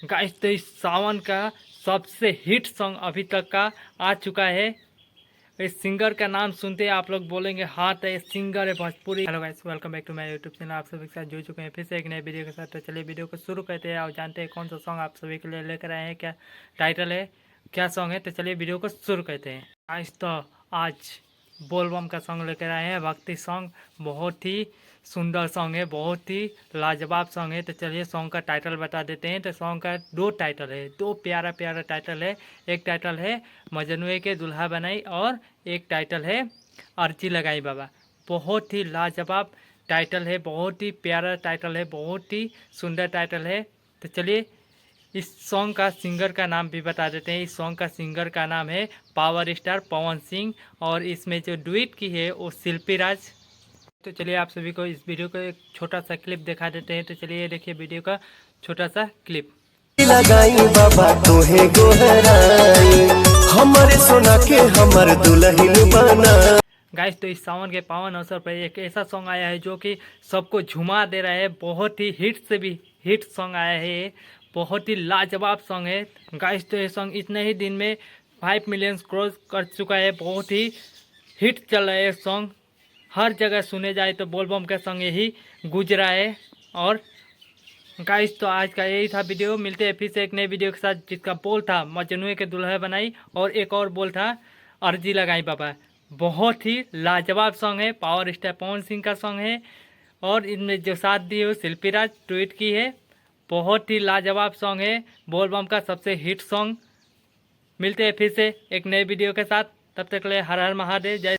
Guys तो इस सावन का सबसे हिट सॉन्ग अभी तक का आ चुका है। इस सिंगर का नाम सुनते ही आप लोग बोलेंगे हाँ तो ये सिंगर है Bhojpuri. Hello guys, welcome back to my YouTube channel. आप सभी के साथ जुड़ चुके हैं फिर से एक नए वीडियो के साथ। तो चलिए वीडियो को शुरू करते हैं और जानते हैं कौन सा सॉन्ग आप सभी के लिए लेकर आए हैं, क्या टाइटल है, क्या सॉन्ग है। तो चलिए वीडियो को शुरू करते हैं। आज बोलबम का सॉन्ग लेकर आए हैं, भक्ति सॉन्ग। बहुत ही सुंदर सॉन्ग है, बहुत ही लाजवाब सॉन्ग है। तो चलिए सॉन्ग का टाइटल बता देते हैं। तो सॉन्ग का दो टाइटल है, दो प्यारा प्यारा टाइटल है। एक टाइटल है मजनुए के दुल्हा बनाई और एक टाइटल है अर्जी लगाई बाबा। बहुत ही लाजवाब टाइटल है, बहुत ही प्यारा टाइटल है, बहुत ही सुंदर टाइटल है। तो चलिए इस सॉन्ग का सिंगर का नाम भी बता देते हैं। इस सॉन्ग का सिंगर का नाम है पावर स्टार पवन सिंह और इसमें जो डुएट की है वो शिल्पी राज। तो चलिए आप सभी को इस वीडियो का एक छोटा सा क्लिप दिखा देते हैं। तो चलिए देखिए वीडियो का छोटा सा क्लिप। लगाई बाबा तोहे गोहराई हमारे सोना के हमर दुल्हन बना। गाइस तो इस सावन के पावन अवसर पर एक ऐसा सॉन्ग आया है जो कि सबको झुमा दे रहा है। बहुत ही हिट से भी हिट सॉन्ग आया है ये। बहुत ही लाजवाब सॉन्ग है गाइस। तो ये सॉन्ग इतने ही दिन में 5 मिलियन क्रॉस कर चुका है। बहुत ही हिट चल रहा है सॉन्ग, हर जगह सुने जाए तो बोलबम का सॉन्ग यही गुजरा है। और गाइस तो आज का यही था वीडियो। मिलते हैं फिर से एक नए वीडियो के साथ, जिसका बोल था मजनुए के दुल्हा बनाई और एक और बोल था अर्जी लगाई बाबा। बहुत ही लाजवाब सॉन्ग है, पावर स्टार पवन सिंह का सॉन्ग है और इनमें जो साथ दी है वो शिल्पी राज ट्वीट की है। बहुत ही लाजवाब सॉन्ग है, बोलबम का सबसे हिट सॉन्ग। मिलते हैं फिर से एक नए वीडियो के साथ, तब तक के लिए हर हर महादेव, जय।